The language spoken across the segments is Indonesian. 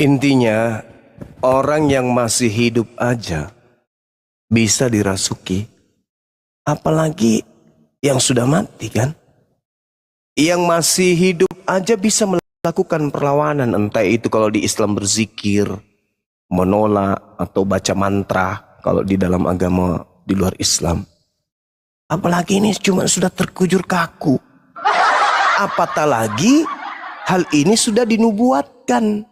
Intinya, orang yang masih hidup aja bisa dirasuki. Apalagi yang sudah mati kan? Yang masih hidup aja bisa melakukan perlawanan. Entah itu kalau di Islam berzikir, menolak, atau baca mantra. Kalau di dalam agama di luar Islam. Apalagi ini cuma sudah terkujur kaku. Apatah lagi hal ini sudah dinubuatkan.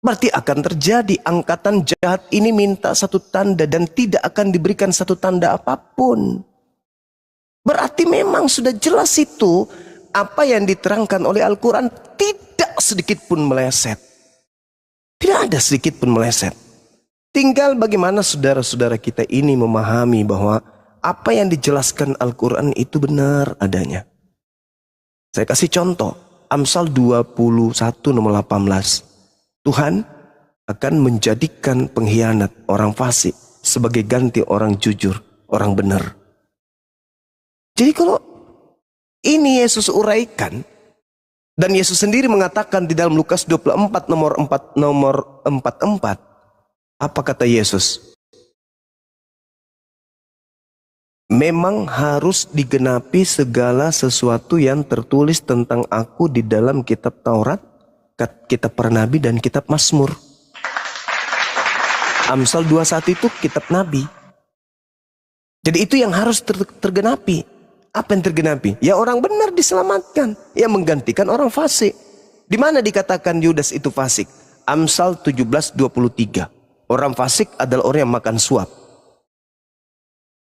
Berarti akan terjadi angkatan jahat ini minta satu tanda dan tidak akan diberikan satu tanda apapun. Berarti memang sudah jelas itu apa yang diterangkan oleh Al-Quran tidak sedikit pun meleset. Tidak ada sedikit pun meleset. Tinggal bagaimana saudara-saudara kita ini memahami bahwa apa yang dijelaskan Al-Quran itu benar adanya. Saya kasih contoh. Amsal 21 nomor 18. Tuhan akan menjadikan pengkhianat orang fasik sebagai ganti orang jujur, orang benar. Jadi kalau ini Yesus uraikan, dan Yesus sendiri mengatakan di dalam Lukas 24 nomor 44, apa kata Yesus? Memang harus digenapi segala sesuatu yang tertulis tentang aku di dalam kitab Taurat, kitab para nabi, dan kitab Mazmur. Amsal 21 itu kitab nabi. Jadi itu yang harus tergenapi. Apa yang tergenapi? Ya orang benar diselamatkan, yang menggantikan orang fasik. Di mana dikatakan Yudas itu fasik? Amsal 17:23. Orang fasik adalah orang yang makan suap.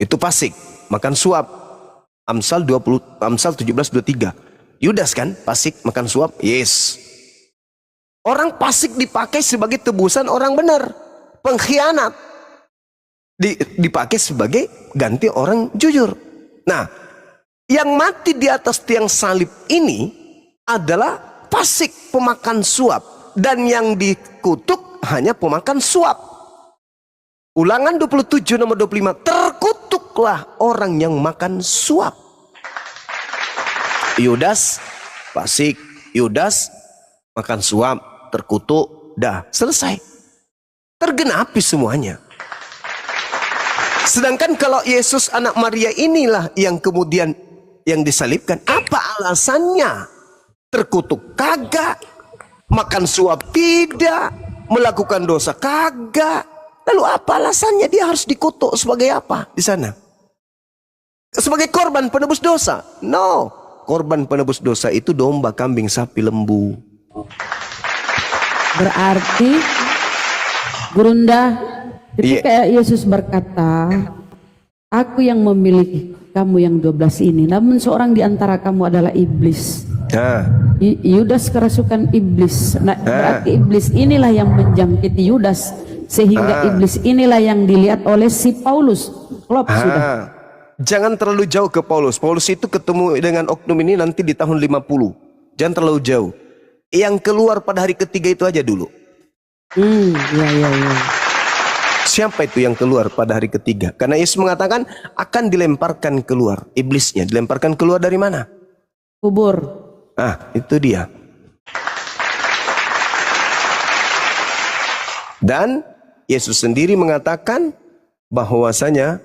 Itu fasik, makan suap. Amsal 17:23. Yudas kan fasik, makan suap? Yes. Orang fasik dipakai sebagai tebusan orang benar. Pengkhianat dipakai sebagai ganti orang jujur. Nah, yang mati di atas tiang salib ini adalah fasik, pemakan suap. Dan yang dikutuk hanya pemakan suap. Ulangan 27 nomor 25. Terkutuklah orang yang makan suap. Yudas fasik, Yudas makan suap, terkutuk, dah selesai. Tergenapi semuanya. Sedangkan kalau Yesus anak Maria inilah yang kemudian yang disalibkan, apa alasannya? Terkutuk kagak, makan suap tidak, melakukan dosa kagak. Lalu apa alasannya dia harus dikutuk sebagai apa di sana? Sebagai korban penebus dosa? No, korban penebus dosa itu domba, kambing, sapi, lembu. Berarti Gurunda, ketika Yesus berkata, aku yang memilih kamu yang 12 ini, namun seorang di antara kamu adalah iblis. Yudas kerasukan iblis. Nah, berarti iblis inilah yang menjangkiti Yudas, sehingga iblis inilah yang dilihat oleh si Paulus. Sudah. Jangan terlalu jauh ke Paulus. Paulus itu ketemu dengan oknum ini nanti di tahun 50. Jangan terlalu jauh. Yang keluar pada hari ketiga itu aja dulu. Iya. Siapa itu yang keluar pada hari ketiga? Karena Yesus mengatakan akan dilemparkan keluar. Iblisnya dilemparkan keluar dari mana? Kubur. Itu dia. Dan Yesus sendiri mengatakan bahwasanya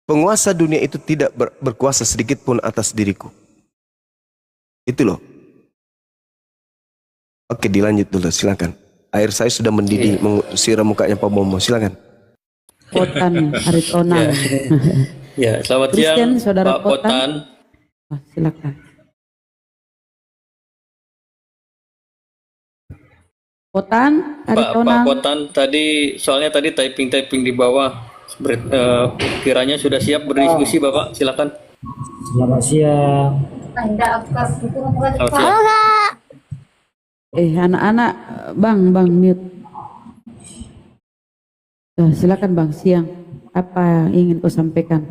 penguasa dunia itu tidak berkuasa sedikit pun atas diriku. Itu loh. Oke, dilanjut dulu, silakan. Air saya sudah mendidih, siram mukanya Pak Bomo, silakan. Potan Aritonang. Ya, selamat Kristen, siang Saudara Pak Potan. Silakan. Potan Aritonang. Pak Potan, tadi soalnya tadi typing di bawah. Kiranya sudah siap berdiskusi, Bapak, silakan. Selamat siang. Selamat siang. Anak-anak, bang mute. Silakan bang, siang. Apa yang ingin kau sampaikan?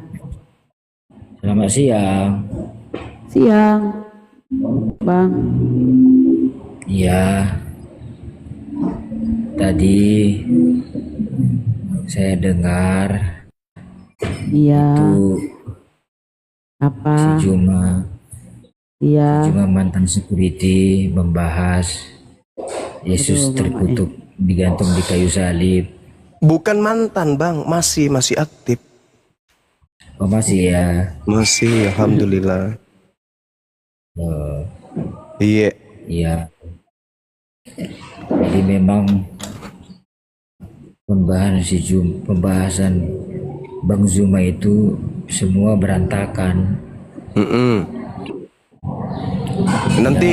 Selamat siang. Siang, bang. Iya. Tadi saya dengar itu apa? Si Juma mantan security membahas Yesus Aduh, Mama. terkutuk digantung di kayu salib. Bukan mantan bang, masih aktif. Oh masih ya. Masih, alhamdulillah. Oh, Iya, iya. Jadi memang pembahasan Bang Zuma itu semua berantakan. mm-mm.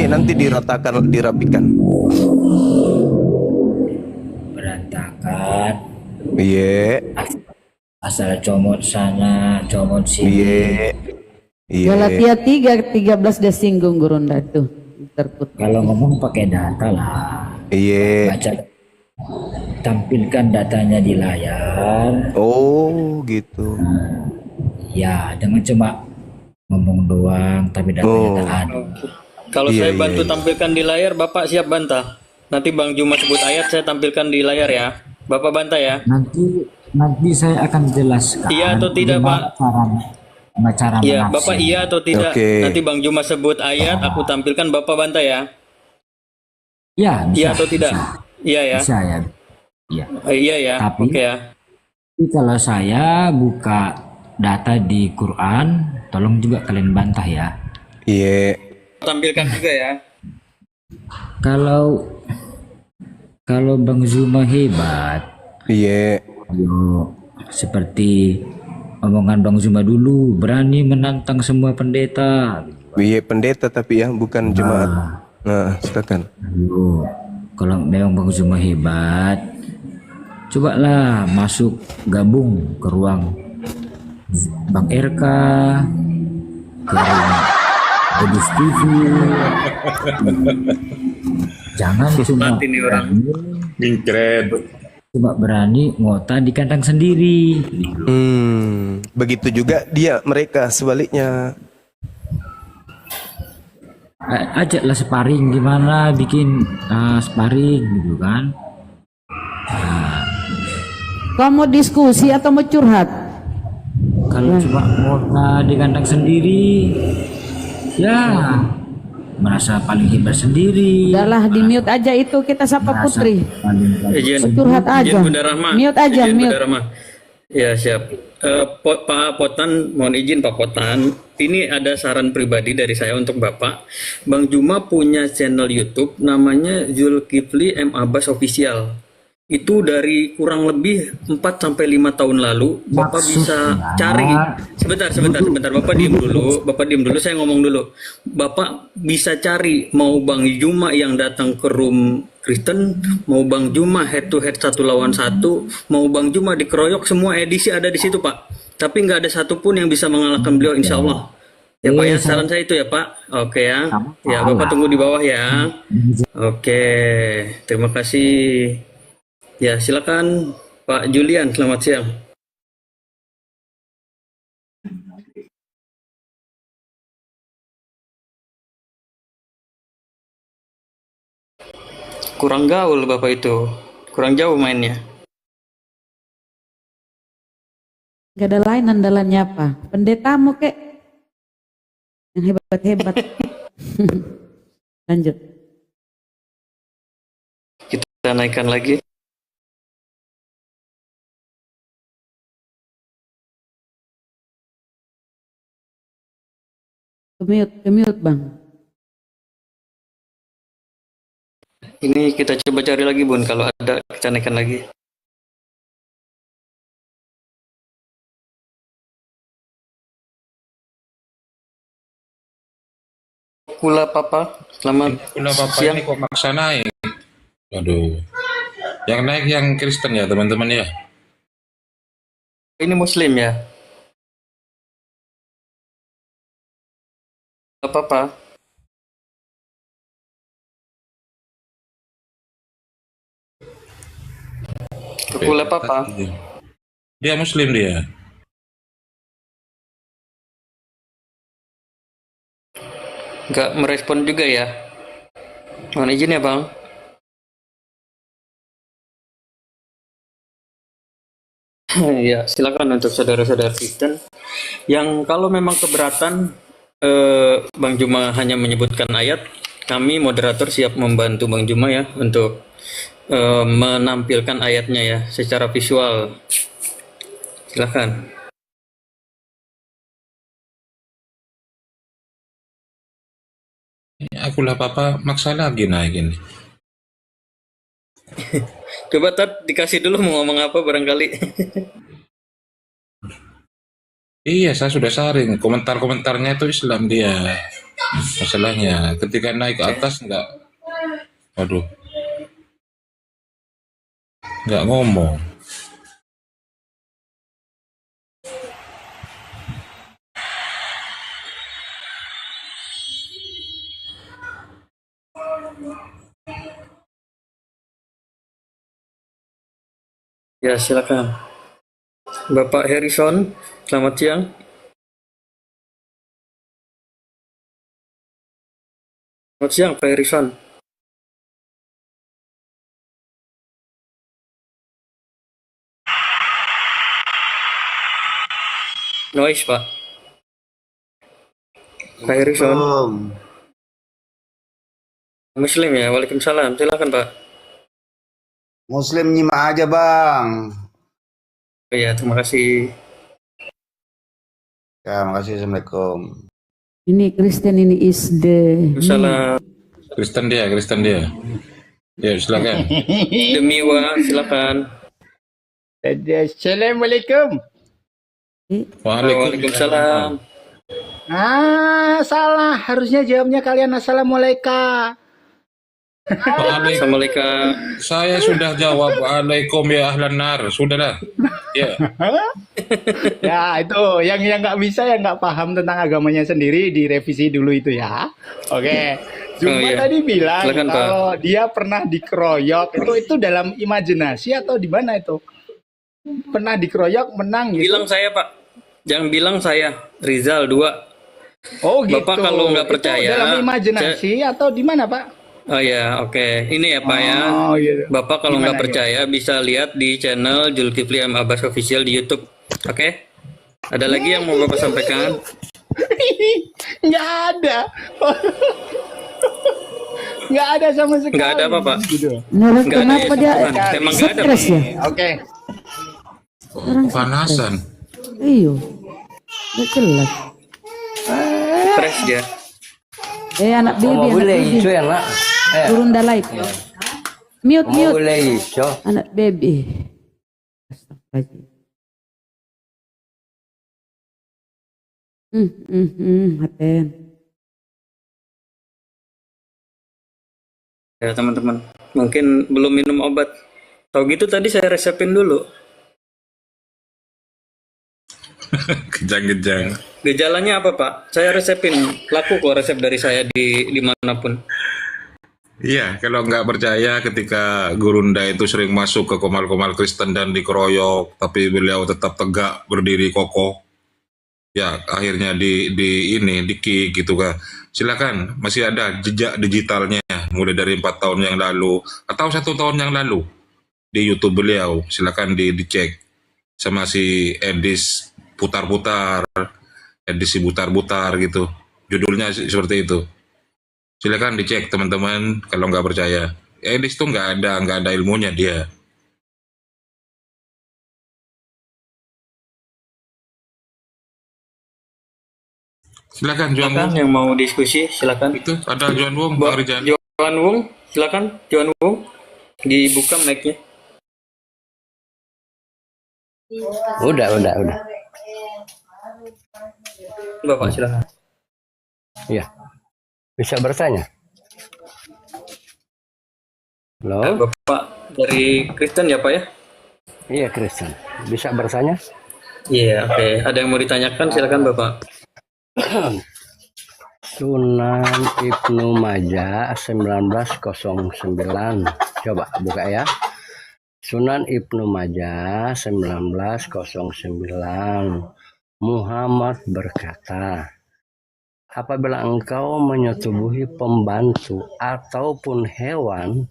Nanti diratakan, dirapikan. Berantakan. Iya, Asal comot sana, comot sini. iya, iya. Galatia 3:13 dia singgung Gurunda tuh. Terputus. Kalau ngomong pakai data lah. Iya. Baca, tampilkan datanya di layar. Oh, gitu. Ya, jangan cuma ngomong doang, tapi datanya tak ada. Kalau Iya, saya iya, bantu iya. tampilkan di layar, Bapak siap bantah. Nanti Bang Juma sebut ayat, saya tampilkan di layar ya. Bapak bantah ya. Nanti saya akan jelaskan. Iya atau tidak, gimana Pak? cara Iya, menafsir. Bapak iya atau tidak? Oke. Nanti Bang Juma sebut ayat, aku tampilkan, Bapak bantah ya. Ya, bisa. Iya atau tidak? Bisa, Iya ya. bisa ya. Iya. Iya ya. Tapi- Oke ya. Tapi kalau saya buka data di Quran, tolong juga kalian bantah ya. Iya. Tampilkan juga ya. Kalau Bang Zuma hebat, Iya. yo seperti omongan Bang Zuma dulu, berani menantang semua pendeta. Iya pendeta tapi ya, bukan jemaat. Nah, silakan. Yo, kalau memang Bang Zuma hebat, cobalah masuk gabung ke ruang Bang RK, ke ruang Edis TV. Jangan cuma Mati nih orang. berani ngota di kandang sendiri. Begitu juga mereka sebaliknya. Ajaklah sparring, gimana bikin sparring gitu kan. Kau mau diskusi atau mau curhat? Kalau cuma ngota di kandang sendiri, ya merasa paling hebat sendiri. Udahlah di mute aja itu, kita sapa Merasa Putri. Izin. Curhat aja. Izin Bunda Rahma. Mute aja, Izin mute. Bunda Rahma. Ya siap. Pak Potan, mohon izin Pak Potan. Ini ada saran pribadi dari saya untuk Bapak. Bang Juma punya channel YouTube namanya Zulkifli M Abbas Official. Itu dari kurang lebih 4 sampai 5 tahun lalu. Bapak bisa cari. Sebentar. Bapak diam dulu. Saya ngomong dulu. Bapak bisa cari mau Bang Juma yang datang ke room Kristen, mau Bang Juma head to head 1 lawan 1, mau Bang Juma dikeroyok, semua edisi ada di situ Pak. Tapi nggak ada satupun yang bisa mengalahkan beliau, insya Allah. Ya Pak ya, saran saya itu ya Pak. Oke ya. Ya Bapak tunggu di bawah ya. Oke, terima kasih. Ya silakan Pak Julian, selamat siang. Kurang gaul Bapak itu, kurang jauh mainnya. Gak ada lain andalannya apa? Pendetamu kek yang hebat-hebat. Lanjut. Kita naikkan lagi. Ke mute Bang. Ini kita coba cari lagi Bun, kalau ada kita naikkan lagi. Kula Papa, selamat Udah Bapak siang. ini kok maksa naik. Aduh. Yang naik yang Kristen ya teman-teman ya. Ini Muslim ya? Papa. Kula Papa. Dia Muslim dia. Nggak merespon juga ya? Mohon izin ya Bang. Ya, silakan untuk saudara-saudara Kristen yang kalau memang keberatan Bang Juma hanya menyebutkan ayat, kami moderator siap membantu Bang Juma ya untuk menampilkan ayatnya ya secara visual. Silahkan. Akulah papa maksa lagi naikin. Coba Tat dikasih dulu mau ngomong apa barangkali. Iya, saya sudah saring. Komentar-komentarnya itu Islam dia. Masalahnya ketika naik ke atas waduh, nggak ngomong. Ya silakan. Bapak Harrison, selamat siang. Selamat siang Pak Harrison. Noise Pak. Pak Harrison. Muslim ya, waalaikumsalam. Silakan Pak. Muslim nyimak aja bang. Oh, ya, terima kasih. Ya, makasih. Assalamualaikum. Ini Kristen, ini is the Salam. Kristen dia. Ya, silakan. Demi wa, silakan. Assalamualaikum. Waalaikumsalam. Salah. Harusnya jawabnya kalian assalamualaikum. Assalamualaikum. Saya sudah jawab waalaikum ya ahlan nar. Sudahlah. Ya. Ya itu yang nggak bisa, yang nggak paham tentang agamanya sendiri direvisi dulu itu ya. Oke. Cuma iya. tadi bilang Silakan, Pak. kalau dia pernah dikeroyok itu dalam imajinasi atau di mana itu? Pernah dikeroyok menang gitu. Bilang saya Pak. Jangan bilang saya. Rizal 2. Oh gitu. Bapak kalau nggak Itu percaya, dalam imajinasi atau di mana Pak? Oh ya, oke. Ini ya Pak ya. Oh gitu. Bapak kalau nggak Gimana, percaya bisa lihat di channel Zulkifli M. Abbas Official di YouTube. Oke? Ada lagi yang mau Bapak sampaikan? Nggak ada. Nggak ada sama sekali. Nggak ada apa, Pak? Gitu. Nurul, Nggak ada kenapa ya, dia Tuhan. Emang nggak ada, stres ya? Oke. Panasan. Iyo, nggak jelas. Stres dia. Anak baby, ya nak. turun dah live. Mute, mute. Boleh iso. Anak baby. Astagfirullahaladzim. Haten. Ya teman-teman, mungkin belum minum obat. Tahu gitu tadi saya resepin dulu. Kejang-kejang. Gejalanya apa Pak? Saya resepin. Laku kok resep dari saya di dimanapun. Iya, kalau nggak percaya ketika Gurunda itu sering masuk ke komal-komal Kristen dan dikeroyok, tapi beliau tetap tegak berdiri kokoh. Ya, akhirnya di kick gitu kan. Silakan, masih ada jejak digitalnya mulai dari 4 tahun yang lalu atau 1 tahun yang lalu di YouTube beliau. Silakan dicek sama si Edis putar-putar, edisi butar-butar gitu. Judulnya seperti itu. Silakan dicek teman-teman kalau nggak percaya. Edis tuh nggak ada ilmunya dia. Silakan Juan Silakan Wong. yang mau diskusi, silakan. Itu ada Juan Wong, Bang Rizal. Johan Wong, silakan. Johan Wong, dibuka mic-nya. Udah. Bapak silakan. Iya. Bisa bertanya? Halo? Bapak dari Kristen ya Pak ya? Iya Kristen. Bisa bertanya? Iya, oke. Ada yang mau ditanyakan, silakan Bapak. Sunan Ibnu Majah 1909. Coba buka ya. Sunan Ibnu Majah 1909. Muhammad berkata, apabila engkau menyetubuhi pembantu ataupun hewan,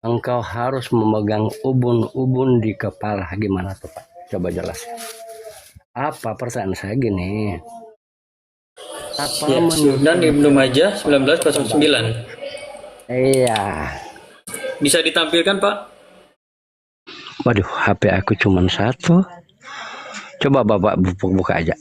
engkau harus memegang ubun-ubun di kepala. Gimana tuh Pak? Coba jelas. Apa pertanyaan saya gini. Apa Ya, Sunan Ibnu Majah 1909. Iya. Bisa ditampilkan, Pak? Waduh, HP aku cuma satu. Coba Bapak buka aja.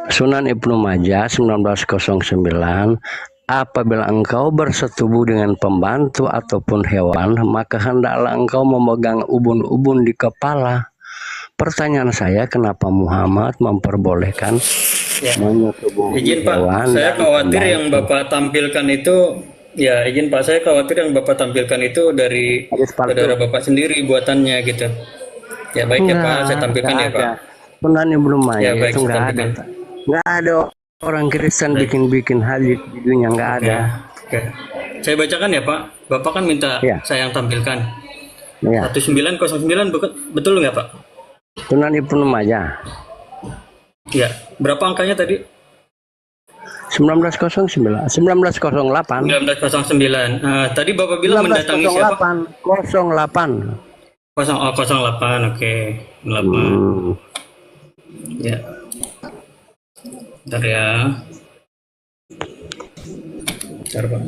Sunan Ibnu Majah 1909. Apabila engkau bersetubuh dengan pembantu ataupun hewan, maka hendaklah engkau memegang ubun-ubun di kepala. Pertanyaan saya, kenapa Muhammad memperbolehkan Ya. menyetubuhi Izin Pak, hewan saya dan khawatir yang pembantu? Bapak tampilkan itu, ya izin Pak, saya khawatir yang Bapak tampilkan itu dari Hadis palsu. saudara Bapak sendiri buatannya gitu. Ya baik ya Pak, saya tampilkan ya Pak. Sunan Ibnu Ya Majah baik, itu saya nggak ada. tampilkan. Nggak ada orang Kristen bikin-bikin hadis di dunia, nggak ada. Ya, oke. Saya bacakan ya Pak. Bapak kan minta Ya. saya yang tampilkan. Ya. 1909 betul nggak Pak? Sunan Ibnu Majah Ya. Berapa angkanya tadi? 1909 1908 1909. Tadi Bapak bilang mendatangi siapa? 08. 08, oke. 8. Ya. Bentar ya. Bentar, Pak.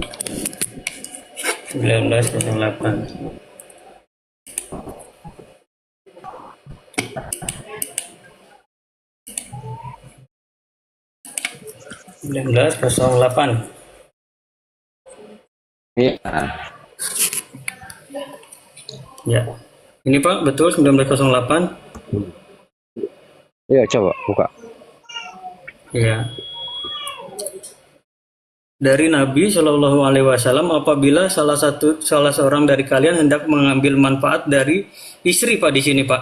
1908. Iya. Ya. Ini Pak, betul 1908. Iya, coba buka. Ya. Dari Nabi Shallallahu Alaihi Wasallam, apabila salah seorang dari kalian hendak mengambil manfaat dari istri Pak di sini Pak.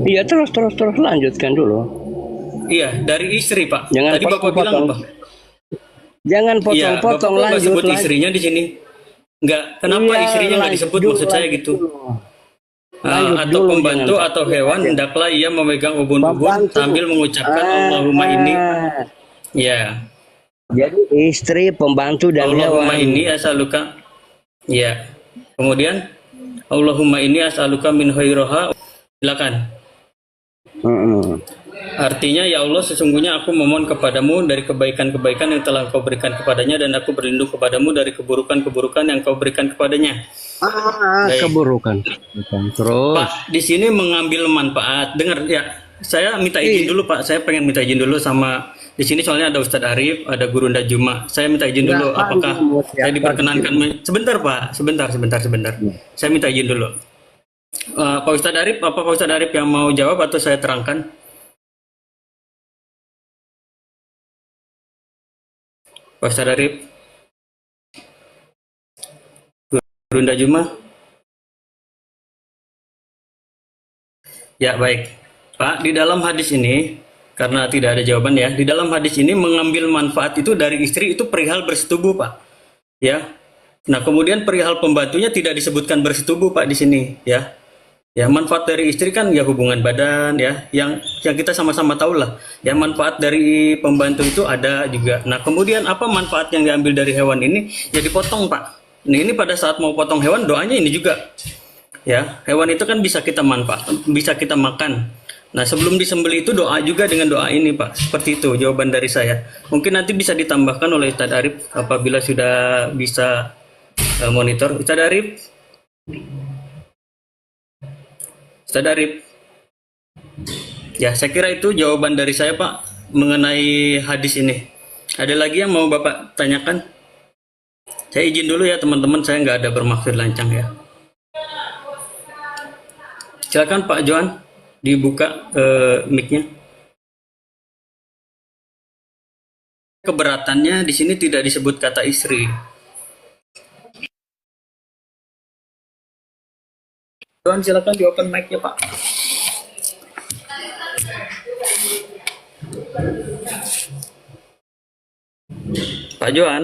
Iya, terus lanjutkan dulu. Iya, dari istri Pak. Jangan Tadi Bapak bilang apa? Jangan Iya, Bapak potong-potong, kok nggak lanjut sebut lanjut. istrinya di sini? Nggak, kenapa Iya, istrinya nggak disebut? lanjut, Maksud saya lanjut gitu. dulu. Ah, Lanjut atau dulu, pembantu jangan. atau hewan hendaklah ia memegang ubun-ubun Pembantu. sambil mengucapkan Allahumma ini. Ya, Jadi istri, pembantu dan Allahumma hewan. ini as'aluka. Ya. Kemudian Allahumma ini as'aluka min khairaha. Silakan. Mm-mm. Artinya, ya Allah, sesungguhnya aku memohon kepadamu dari kebaikan-kebaikan yang telah kau berikan kepadanya, dan aku berlindung kepadamu dari keburukan-keburukan yang kau berikan kepadanya. Baik. Keburukan. Terus. Pak, di sini mengambil manfaat. Dengar ya, saya minta izin dulu Pak. Saya pengen minta izin dulu sama di sini, soalnya ada Ustadz Arif, ada Gurunda Juma. Saya minta izin dulu. Pak, Apakah mau saya siapa diperkenankan? Sebentar Pak, sebentar. Saya minta izin dulu. Pak Ustadz Arif, apa Pak Ustadz Arif yang mau jawab atau saya terangkan? Pak Ustadz Arif, Gurunda Juma. Ya baik, Pak. Di dalam hadis ini, karena tidak ada jawaban ya, di dalam hadis ini mengambil manfaat itu dari istri itu perihal bersetubuh, Pak. Ya. Nah, kemudian perihal pembantunya tidak disebutkan bersetubuh, Pak, di sini, ya. Ya, manfaat dari istri kan ya hubungan badan, ya, yang kita sama-sama tahu lah. Ya, manfaat dari pembantu itu ada juga. Nah, kemudian apa manfaat yang diambil dari hewan ini? Ya dipotong, Pak. Nah, ini pada saat mau potong hewan, doanya ini juga. Ya, hewan itu kan bisa kita bisa kita makan. Nah, sebelum disembelih itu doa juga dengan doa ini, Pak. Seperti itu jawaban dari saya. Mungkin nanti bisa ditambahkan oleh Ustadz Arif apabila sudah bisa monitor. Ustadz Arif. Ustadz Arif. Ya, saya kira itu jawaban dari saya, Pak, mengenai hadis ini. Ada lagi yang mau Bapak tanyakan? Saya izin dulu ya, teman-teman. Saya nggak ada bermaksud lancang ya. Silakan Pak Johan, dibuka mic-nya. Keberatannya di sini tidak disebut kata istri. Johan, silakan di open mic-nya, Pak. Pak Johan,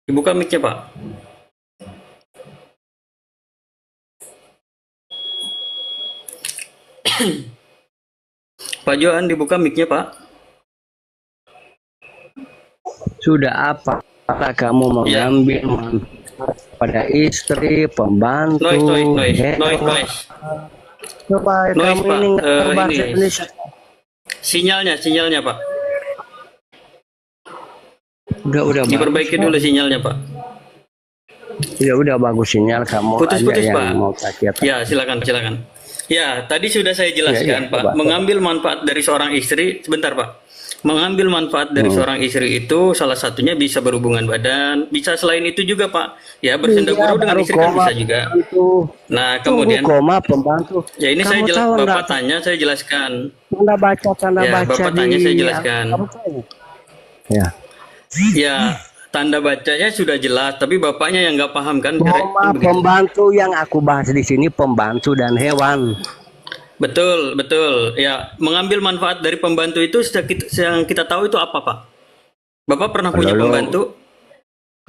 dibuka mic-nya, Pak. Pak Johan, dibuka mic-nya, Pak. Sudah apa? Apakah kamu mengambil manfaat pada istri, pembantu, Noise. hewan? Coba Noise, kamu Pak. ini nggak bahasa Ini. Indonesia. Sinyalnya, Pak. Udah Diperbaiki dulu sinyalnya, Pak. udah bagus sinyal, kamu Putus-putus, aja Pak. yang mau kasih apa. Ya, silakan. Ya, tadi sudah saya jelaskan, Ya, Pak. coba. Mengambil manfaat dari seorang istri, sebentar, Pak. Mengambil manfaat dari seorang istri itu salah satunya bisa berhubungan badan, bisa selain itu juga, Pak. Ya, bersendagurau dengan baru istri kan koma bisa juga. pembantu. Nah, Tunggu, kemudian koma pembantu. ya ini saya Kamu jelas tahu Bapak enggak? tanya, saya jelaskan. Tanda Ya, baca Bapak di tanya, saya jelaskan. kamu tahu? Ya. Ya, tanda bacanya sudah jelas, tapi bapaknya yang nggak paham kan? Koma Begitu. pembantu yang aku bahas di sini pembantu dan hewan. Betul. Ya, mengambil manfaat dari pembantu itu yang kita tahu itu apa, Pak? Bapak pernah punya Lalu, pembantu?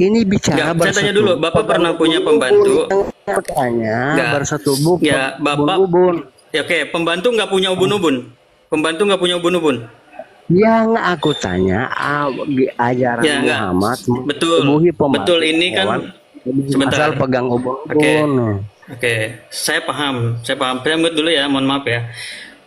Ini bicara Enggak, saya tanya dulu, Bapak pernah punya pembantu? Yang tanya Enggak. bersetubuh. Ya, Bapak. Ya, oke, pembantu nggak punya ubun-ubun. Pembantu nggak punya ubun-ubun. Yang aku tanya, ajaran Ya, enggak. Muhammad Betul. tubuhi pembantu Betul, ini kan hewan, sebentar. asal pegang ubun-ubun. Oke, saya paham. Saya mute dulu ya, mohon maaf ya.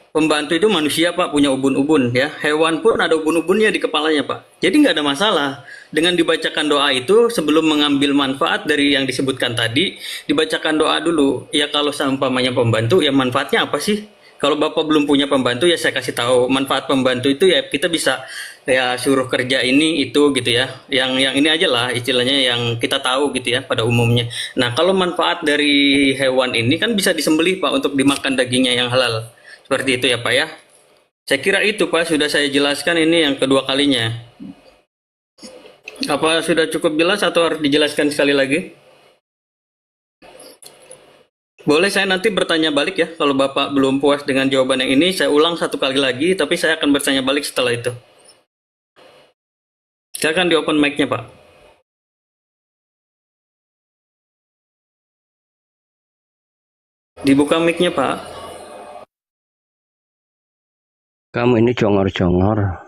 Pembantu itu manusia, Pak, punya ubun-ubun ya. Hewan pun ada ubun-ubunnya di kepalanya, Pak. Jadi nggak ada masalah. Dengan dibacakan doa itu sebelum mengambil manfaat dari yang disebutkan tadi, dibacakan doa dulu. Ya kalau seumpamanya pembantu, ya manfaatnya apa sih? Kalau Bapak belum punya pembantu, ya saya kasih tahu manfaat pembantu itu ya kita bisa ya suruh kerja ini itu gitu ya. Yang ini aja lah istilahnya yang kita tahu gitu ya pada umumnya. Nah, kalau manfaat dari hewan ini kan bisa disembelih, Pak, untuk dimakan dagingnya yang halal. Seperti itu ya, Pak ya. Saya kira itu, Pak, sudah saya jelaskan ini yang kedua kalinya. Apa sudah cukup jelas atau harus dijelaskan sekali lagi? Boleh saya nanti bertanya balik ya, kalau Bapak belum puas dengan jawaban yang ini, saya ulang satu kali lagi, tapi saya akan bertanya balik setelah itu. Silakan di open mic-nya, Pak. Dibuka mic-nya, Pak. Kamu ini congor-congor.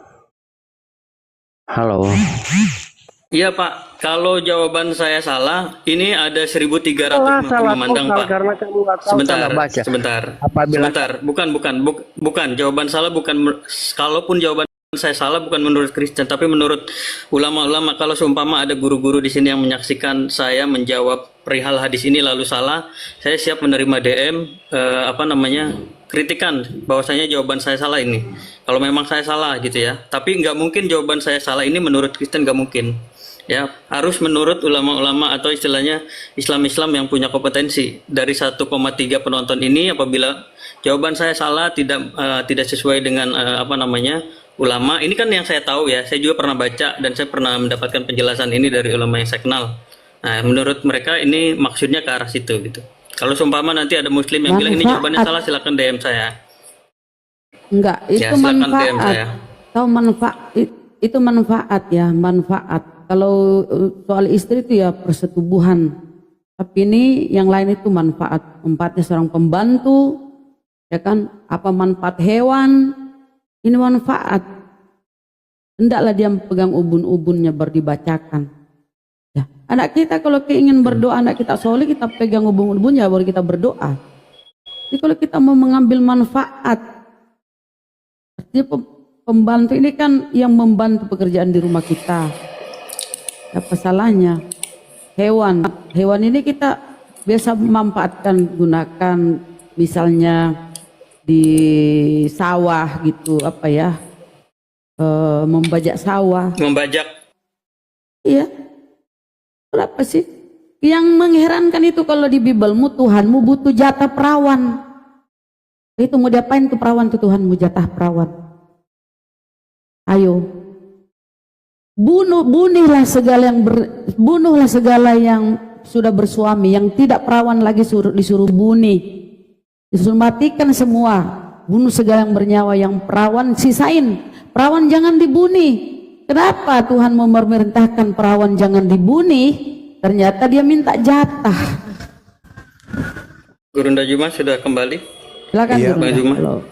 Halo. Iya, Pak. Kalau jawaban saya salah, ini ada 1.300 Salah memandang, Pak. karena kamu nggak tahu Sebentar, tanda baca. sebentar. Apabila Sebentar. Bukan. Jawaban salah bukan. Kalaupun jawaban saya salah bukan menurut Kristen, tapi menurut ulama-ulama. Kalau seumpama ada guru-guru di sini yang menyaksikan saya menjawab perihal hadis ini lalu salah, saya siap menerima DM kritikan bahwasanya jawaban saya salah ini. Kalau memang saya salah gitu ya. Tapi nggak mungkin jawaban saya salah ini menurut Kristen, nggak mungkin. Ya, harus menurut ulama-ulama atau istilahnya Islam-Islam yang punya kompetensi. Dari 1,3 penonton ini, apabila jawaban saya salah, tidak sesuai dengan ulama, ini kan yang saya tahu ya. Saya juga pernah baca dan saya pernah mendapatkan penjelasan ini dari ulama yang saya kenal. Nah, menurut mereka ini maksudnya ke arah situ gitu. Kalau seumpama nanti ada Muslim yang bilang ini jawabannya salah, silakan DM saya. Enggak, itu Ya, silakan DM manfaat. saya. Tahu itu manfaat ya, manfaat. Kalau soal istri itu ya persetubuhan. Tapi ini yang lain itu manfaat. Manfaatnya seorang pembantu, ya kan? Apa manfaat hewan? Ini manfaat. Hendaklah dia pegang ubun-ubunnya baru dibacakan. Ya. Anak kita kalau ingin berdoa, anak kita soleh, kita pegang ubun-ubunnya baru kita berdoa. Jadi kalau kita mau mengambil manfaat, artinya pembantu ini kan yang membantu pekerjaan di rumah kita. Apa salahnya? Hewan ini kita biasa memanfaatkan, gunakan misalnya di sawah gitu, membajak sawah. Membajak. Iya. Kenapa sih? Yang mengherankan itu kalau di Bibelmu Tuhanmu butuh jatah perawan. Itu mau diapain tuh perawan tuh, Tuhanmu jatah perawan? Ayo. Bunuhlah segala yang sudah bersuami, yang tidak perawan lagi disuruh bunuh. Disuruh matikan semua. Bunuh segala yang bernyawa, yang perawan sisain. Perawan jangan dibunuh. Kenapa Tuhan memerintahkan perawan jangan dibunuh? Ternyata dia minta jatah. Gurunda Juma sudah kembali. Silakan Iya, Bang Juma. Halo.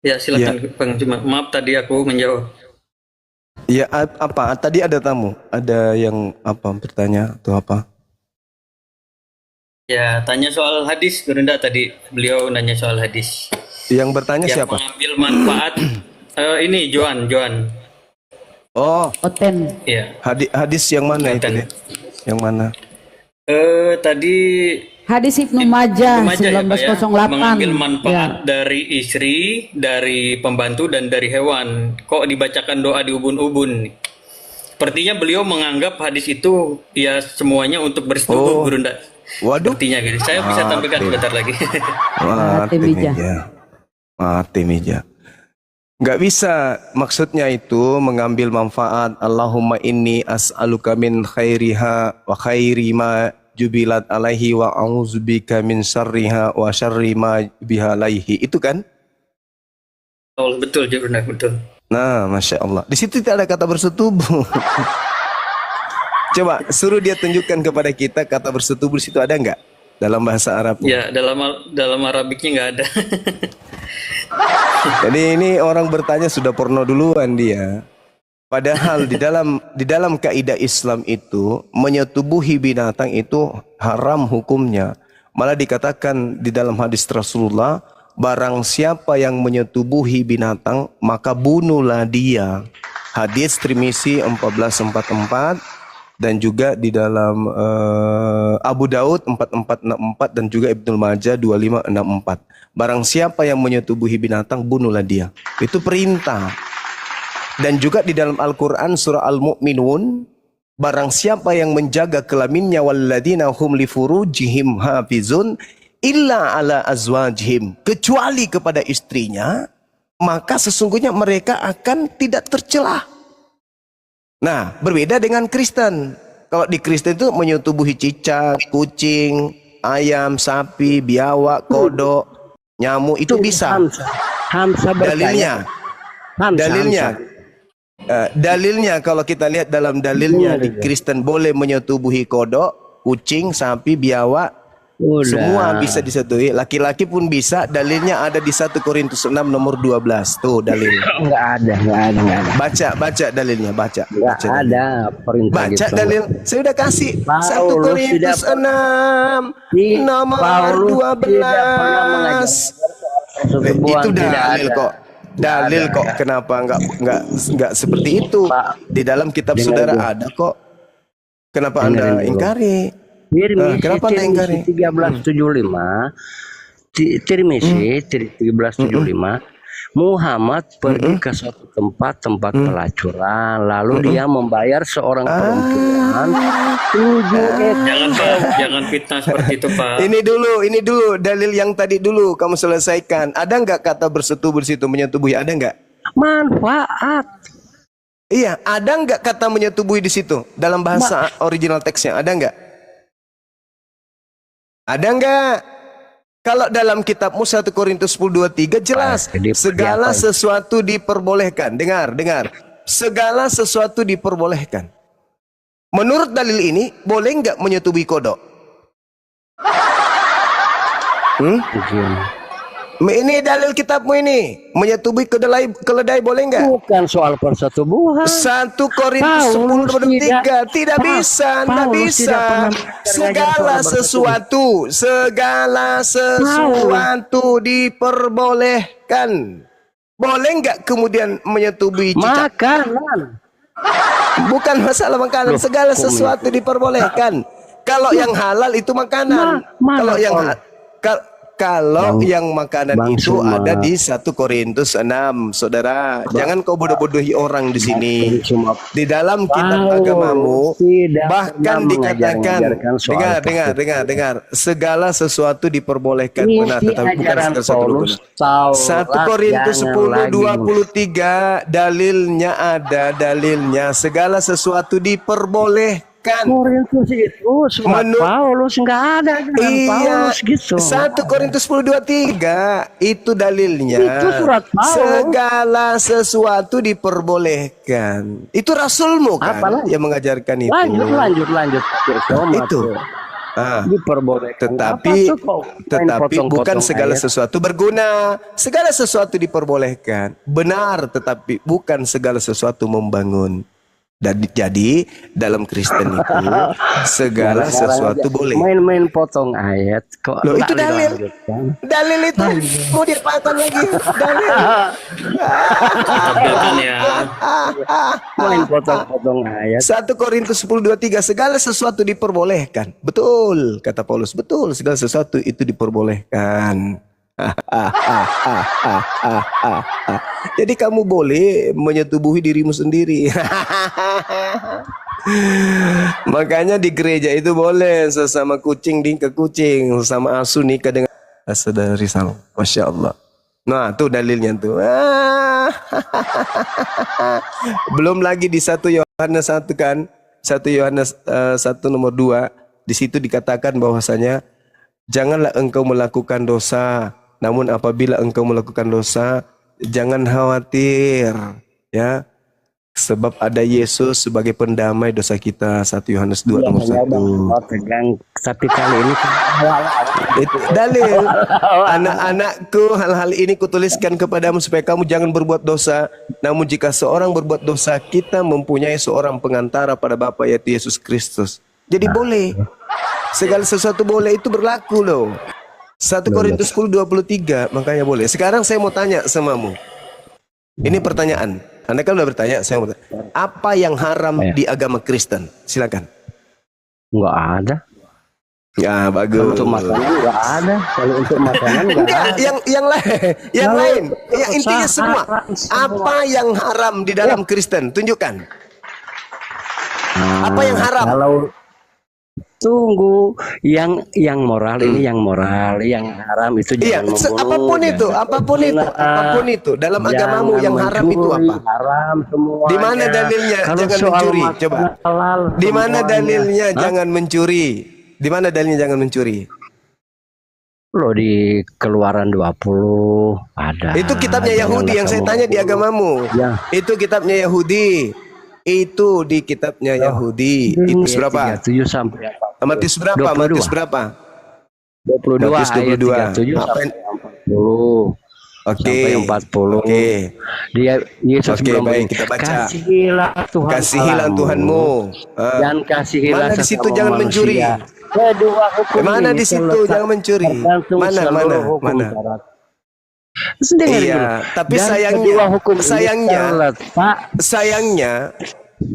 Ya, silakan Bang Juma. Maaf tadi aku menjawab. Ya apa? Tadi ada tamu, ada yang bertanya atau apa? Ya, tanya soal hadis, Gurunda tadi beliau nanya soal hadis. Yang bertanya Yang siapa? mengambil manfaat ini Joan. Oh, Oten. Iya. hadis yang mana itu? Oten. Dek? Yang mana? Tadi Hadis Ibnu Majah Remaja ya, Pak, ya, 1908. mengambil manfaat Ya. dari istri, dari pembantu dan dari hewan. Kok dibacakan doa di ubun-ubun? Sepertinya beliau menganggap hadis itu ya semuanya untuk bersetubuh, Oh. Gurunda. Waduh. Sepertinya gitu. Saya bisa tampilkan sebentar lagi. Mati meja. meja. Mati meja. Nggak bisa, maksudnya itu mengambil manfaat. Allahumma inni as'aluka min khairiha wa khairi ma jubilat alaihi wa a'udzubika min syarriha wa syarri ma biha alaihi. Itu kan? Oh, betul, Gurunda, betul. Nah, Masya Allah. Di situ tidak ada kata bersetubuh. Coba suruh dia tunjukkan kepada kita kata bersetubuh di situ ada nggak dalam bahasa Arab? Ya, dalam Arabiknya nggak ada. Jadi ini orang bertanya sudah porno duluan dia. Padahal di dalam kaidah Islam itu menyetubuhi binatang itu haram hukumnya. Malah dikatakan di dalam hadis Rasulullah, barang siapa yang menyetubuhi binatang maka bunuhlah dia. Hadis Tirmizi 1444 dan juga di dalam Abu Daud 4464 dan juga Ibnu Majah 2564. Barang siapa yang menyetubuhi binatang bunuhlah dia. Itu perintah. Dan juga di dalam Al-Quran surah Al-Mu'minun, barang siapa yang menjaga kelaminnya walladzina hum li furujihim hafizun illa ala azwajihim, kecuali kepada istrinya, maka sesungguhnya mereka akan tidak tercelah. Nah, berbeda dengan Kristen. Kalau di Kristen itu menyetubuhi cicak, kucing, ayam, sapi, biawak, kodok, nyamuk itu bisa. Hamsa Dalilnya, dalilnya kalau kita lihat dalam dalilnya di Kristen boleh menyetubuhi kodok, kucing, sapi, biawak, semua bisa disetujui. Laki-laki pun bisa. Dalilnya ada di 1 Korintus 6 nomor 12. Tuh dalil. Enggak ada. Baca dalilnya, baca. Enggak Baca dalil. ada perintah Baca gitu. dalil. Saya udah kasih 1 Paulus Korintus tidak- 6 nomor Paulus tidak pernah 12. Persetubuhan Itu tidak dalil ada. kok. Dalil kok. Kenapa enggak seperti itu? Pak, Di dalam kitab dengar saudara dulu. ada kok. Kenapa Dengerin Anda dulu. ingkari? Tirmisi kenapa Anda ingkari? 1375 Tirmisi 1375 Muhammad pergi ke suatu tempat pelacuran, lalu dia membayar seorang perempuan 7 ekor. Jangan fitnah seperti itu, Pak. Ini dulu dalil yang tadi dulu kamu selesaikan. Ada nggak kata bersetubuh di situ, menyetubuhi? Ada nggak? Manfaat. Iya, ada nggak kata menyetubuhi di situ dalam bahasa original teksnya? Ada nggak? Ada nggak? Kalau dalam kitabmu 1 Korintus 10:23 jelas Jadi segala apa? sesuatu diperbolehkan. Dengar. Segala sesuatu diperbolehkan. Menurut dalil ini boleh nggak menyetubuhi kodok? Ini dalil kitabmu ini. Menyetubuhi keledai boleh nggak? Bukan soal persetubuhan. 1 Korintus Paulus 10:23 tidak Pa- bisa, tidak Paulus bisa. tidak pernah mengajar Segala sesuatu diperbolehkan. Boleh nggak kemudian menyetubuhi cicak? Makanan. Bukan masalah makanan, segala sesuatu diperbolehkan. Kalau yang halal itu makanan. Kalau yang kalau yang makanan Bang itu Suma. ada di 1 Korintus 6, saudara. Jangan kau bodoh-bodohi orang di sini. Di dalam kitab Paulus agamamu tidak bahkan pernah dikatakan, mengajarkan soal dengar, segala sesuatu diperbolehkan. Benar, Isi tetapi bukan ajaran segala sesuatu Paulus, benar. Taurat 1 Korintus jangan 10:23 dalilnya ada, dalilnya segala sesuatu diperbolehkan. Korintus itu surat Menurut- Paulus nggak ada ajaran Paulus gitu. 1 Korintus 10:23 itu dalilnya. Itu surat Paulus. Segala sesuatu diperbolehkan. Itu rasulmu kan Apalagi? yang mengajarkan itu. Lanjut. Itu. Ah. Diperbolehkan. Tetapi Apa tuh kok main bukan potong-potong segala ayat? sesuatu berguna. Segala sesuatu diperbolehkan. Benar, tetapi bukan segala sesuatu membangun. Dan jadi dalam Kristen itu segala sesuatu boleh. Main-main potong ayat kok. Loh, itu nggak dalil. dilanjutkan. Dalil itu mau diapakan lagi? Dalil. Tampilkan ya. Main potong-potong ayat. 1 Korintus 10:23 segala sesuatu diperbolehkan. Betul, kata Paulus. Betul, segala sesuatu itu diperbolehkan. Jadi kamu boleh menyetubuhi dirimu sendiri. Makanya di gereja itu boleh sesama kucing ke kucing, sesama asu nikah dengan saudari Salam. Masya Allah. Nah, tuh dalilnya tuh. Belum lagi di 1 Yohanes 1 kan. 1 Yohanes 1 nomor 2. Di situ dikatakan bahwasanya janganlah engkau melakukan dosa. Namun apabila engkau melakukan dosa, jangan khawatir, ya. Sebab ada Yesus sebagai pendamai dosa kita. 1 Yohanes 2 nomor 1. Tegang, tapi kali ini Itu dalil. Anak-anakku, hal-hal ini kutuliskan kepadamu supaya kamu jangan berbuat dosa. Namun jika seorang berbuat dosa, kita mempunyai seorang pengantara pada Bapa, yaitu Yesus Kristus. Jadi boleh. Segala sesuatu boleh, itu berlaku loh. 1 Korintus 10:23, makanya boleh. Sekarang saya mau tanya samamu. Ini pertanyaan. Anda kan udah bertanya, saya mau tanya. Apa yang haram di agama Kristen? Silakan. nggak ada. Ya, bagus. Kalau untuk makanan nggak ada. Kalau untuk makanan nggak Enggak, ada. yang lain. Ya, intinya semua. Apa yang haram di dalam Kristen? Tunjukkan. Apa yang haram? Kalau tunggu yang moral ini yang moral, yang haram itu Iya, jangan membunuh. apapun itu, apapun itu dalam agamamu yang haram itu apa? Haram semua. Di mana dalilnya Kalau jangan soal mencuri? makanan Coba. halal Di mana semuanya. dalilnya Hah? jangan mencuri? Di mana dalilnya jangan mencuri? Loh, di Keluaran 20 ada. Itu kitabnya Yahudi yang saya tanya di agamamu. Ya. Itu kitabnya Yahudi. Itu di kitabnya Yahudi. Itu berapa? 37 sampai Matius berapa? 22. Matius berapa? 22 Matius ayat 22. 37 Apa sampai yang- 40. Oke. Sampai 40. Oke. Dia Yesus Oke, bilang baik, begini, kita baca. Kasihilah Tuhan Kasihilah Allahmu, Tuhanmu. Ah. dan kasihilah Mana di situ sesama jangan manusia. mencuri? Kedua hukum Mana ini di situ terletak jangan mencuri? tergantung Mana, seluruh mana, hukum mana? Taurat. Terus dengar Iya, dulu. tapi Dan sayangnya- kedua hukum ini sayangnya- terletak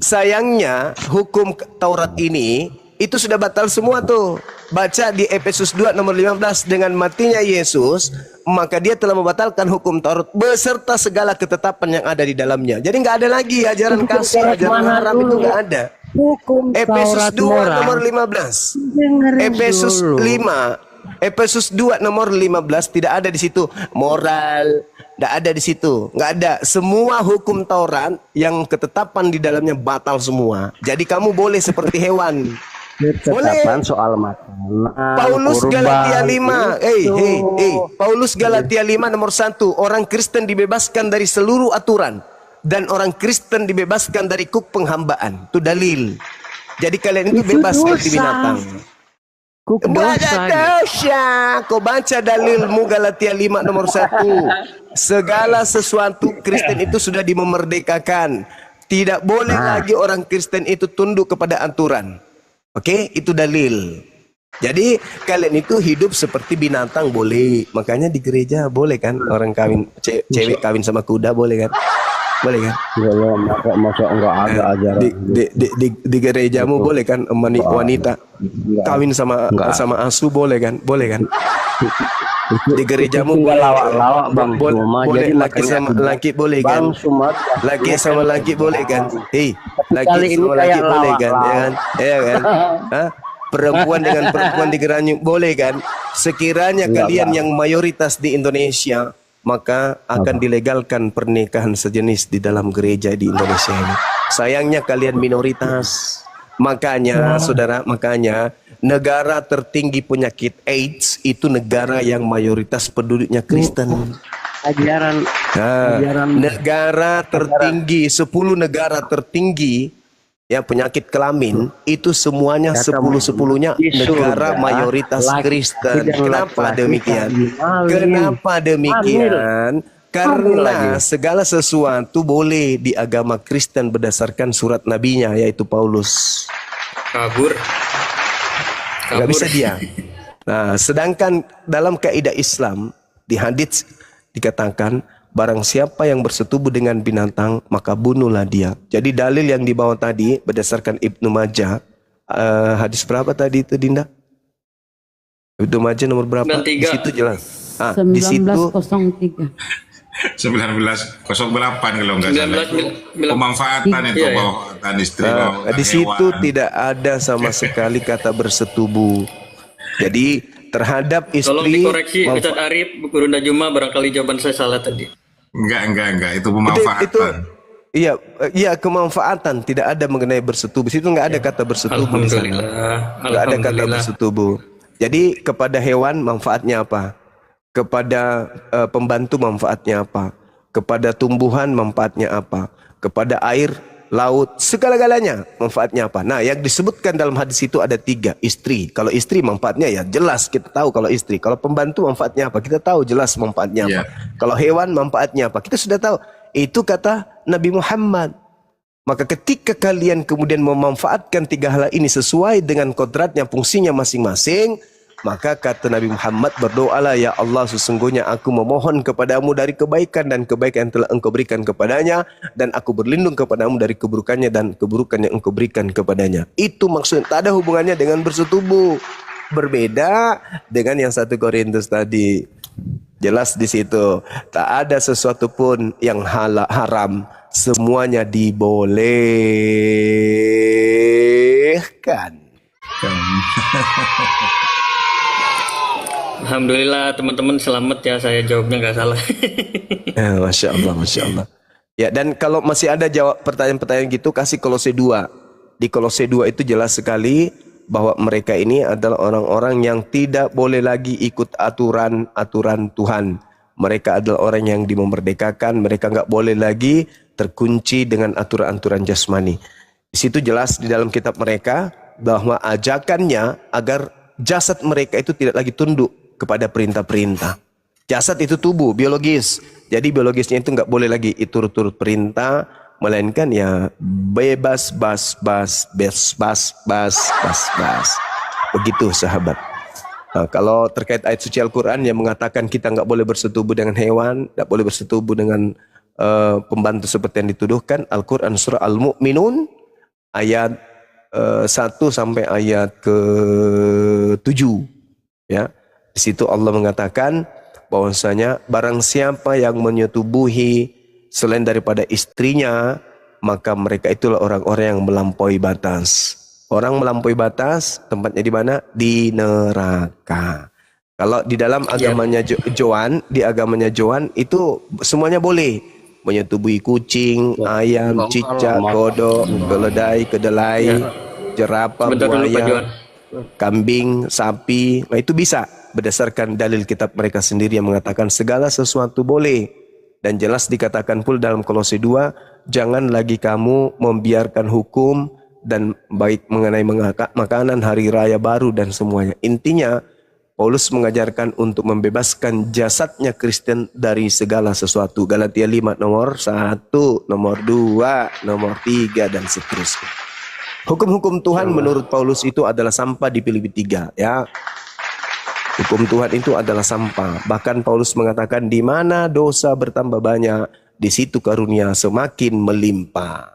Sayangnya hukum Taurat ini itu sudah batal semua tuh. Baca di Efesus 2 nomor 15, dengan matinya Yesus, maka dia telah membatalkan hukum Taurat beserta segala ketetapan yang ada di dalamnya. Jadi nggak ada lagi ajaran kasih, Taurat ajaran mana haram dulu? itu nggak ada. hukum Efesus Taurat 2 moral. nomor 15. Dengerin Efesus dulu. 5. Efesus 2 nomor 15 tidak ada di situ moral, tidak ada di situ, nggak ada. Semua hukum Taurat yang ketetapan di dalamnya batal semua. Jadi kamu boleh seperti hewan. Ketetapan soal makanan. Paulus kurban, Galatia 5. itu. Paulus Galatia 5 nomor 1. Orang Kristen dibebaskan dari seluruh aturan dan orang Kristen dibebaskan dari kuk penghambaan. Itu dalil. Jadi kalian itu Itu bebas seperti dosa. binatang. Kuk Ada dosa. dosa. Kau baca dalilmu Galatia 5 nomor 1. Segala sesuatu Kristen itu sudah dimerdekakan. Tidak boleh lagi orang Kristen itu tunduk kepada aturan. Oke, itu dalil. Jadi kalian itu hidup seperti binatang boleh. Makanya di gereja boleh kan orang kawin cewek kawin sama kuda boleh kan? Boleh kan? Ya, masa enggak ada ajaran. Di gerejamu boleh kan wanita kawin sama asu boleh kan? Boleh kan? Di gerejamu Itu boleh lawak-lawak, Bang Suma. boleh Jadi laki makanya sama aku- laki boleh kan? Bang Suma, Laki sama laki boleh kan? Hei, laki kali ini sama laki kayak boleh kan? lawak-lawak. Ya kan? Ya kan? Hah? Perempuan dengan perempuan digeranyuk boleh kan? Sekiranya Enggak, kalian Bang. yang mayoritas di Indonesia, maka akan dilegalkan pernikahan sejenis di dalam gereja di Indonesia ini. Sayangnya kalian minoritas. Makanya, saudara, makanya negara tertinggi penyakit AIDS itu negara yang mayoritas penduduknya Kristen. ajaran Nah, ajaran negara tertinggi, 10 negara tertinggi ya penyakit kelamin itu semuanya 10-10-nya di negara surga, mayoritas laki Kristen. dan Kenapa laki-laki demikian? kawin. Kenapa demikian? Karena segala sesuatu boleh di agama Kristen berdasarkan surat nabinya, yaitu Paulus. Kabur. Nggak bisa dia. Nah, sedangkan dalam kaidah Islam di hadits dikatakan barang siapa yang bersetubuh dengan binatang maka bunuhlah dia. Jadi dalil yang dibawa tadi berdasarkan Ibnu Majah, hadis berapa tadi itu Dinda? Ibnu Majah nomor berapa? 93. Di situ jelas. Ah, di situ 1903. 1908 kalau nggak salah. 19 Pemanfaatan itu, Iya, iya. pemanfaatan istri. di pemanfaatan situ hewan. tidak ada sama sekali kata bersetubuh. Jadi terhadap Tolong istri dikoreksi Ustadz Arif, Gurunda Juma, barangkali jawaban saya salah tadi. Enggak, itu pemanfaatan. Iya, iya kemanfaatan, tidak ada mengenai bersetubuh. Situ nggak ada kata bersetubuh di sana. Alhamdulillah. Nggak ada kata Alhamdulillah. bersetubuh. Jadi kepada hewan manfaatnya apa? Kepada pembantu manfaatnya apa? Kepada tumbuhan manfaatnya apa? Kepada air, laut, segala-galanya manfaatnya apa? Nah, yang disebutkan dalam hadis itu ada 3. Istri. Kalau istri manfaatnya ya jelas kita tahu kalau istri. Kalau pembantu manfaatnya apa? Kita tahu jelas manfaatnya apa. Kalau hewan manfaatnya apa? Kita sudah tahu. Itu kata Nabi Muhammad. Maka ketika kalian kemudian memanfaatkan 3 hal ini sesuai dengan kodratnya, fungsinya masing-masing, maka kata Nabi Muhammad, berdoalah, ya Allah, sesungguhnya aku memohon kepadamu dari kebaikan dan kebaikan yang telah engkau berikan kepadanya, dan aku berlindung kepadamu dari keburukannya dan keburukan yang engkau berikan kepadanya. Itu maksudnya, tak ada hubungannya dengan bersetubuh. Berbeda dengan yang 1 Korintus tadi. Jelas di situ, tak ada sesuatu pun yang haram, semuanya dibolehkan. Alhamdulillah teman-teman selamat ya, saya jawabnya nggak salah. Masya Allah, Masya Allah. Ya, dan kalau masih ada jawab pertanyaan-pertanyaan gitu, kasih Kolose 2. Di Kolose 2 itu jelas sekali bahwa mereka ini adalah orang-orang yang tidak boleh lagi ikut aturan-aturan Tuhan. Mereka adalah orang yang dimerdekakan, mereka nggak boleh lagi terkunci dengan aturan-aturan jasmani. Di situ jelas di dalam kitab mereka bahwa ajakannya agar jasad mereka itu tidak lagi tunduk kepada perintah-perintah. Jasad itu tubuh, biologis. Jadi biologisnya itu nggak boleh lagi turut-turut perintah, melainkan ya bebas bas. Begitu sahabat. Nah, kalau terkait ayat suci Al-Quran yang mengatakan kita nggak boleh bersetubuh dengan hewan, nggak boleh bersetubuh dengan pembantu seperti yang dituduhkan, Al-Quran surah Al-Mu'minun ayat 1 sampai ayat ke-7. Ya. Di situ Allah mengatakan bahwasanya barang siapa yang menyetubuhi selain daripada istrinya, maka mereka itulah orang-orang yang melampaui batas. Orang melampaui batas tempatnya di mana? Di neraka. Kalau di dalam agamanya Joan, di agamanya Joan itu semuanya boleh. Menyetubuhi kucing, ayam, cicak, kodok, keledai, kedelai, jerapah, buaya, kambing, sapi. Nah, itu bisa berdasarkan dalil kitab mereka sendiri yang mengatakan segala sesuatu boleh. Dan jelas dikatakan pula dalam Kolose 2, jangan lagi kamu membiarkan hukum dan baik mengenai makanan, hari raya baru dan semuanya. Intinya Paulus mengajarkan untuk membebaskan jasadnya Kristen dari segala sesuatu. Galatia 5 nomor 1, nomor 2, nomor 3 dan seterusnya. Hukum-hukum Tuhan menurut Paulus itu adalah sampah di Filipi 3, ya. Hukum Tuhan itu adalah sampah. Bahkan Paulus mengatakan di mana dosa bertambah banyak, di situ karunia semakin melimpah.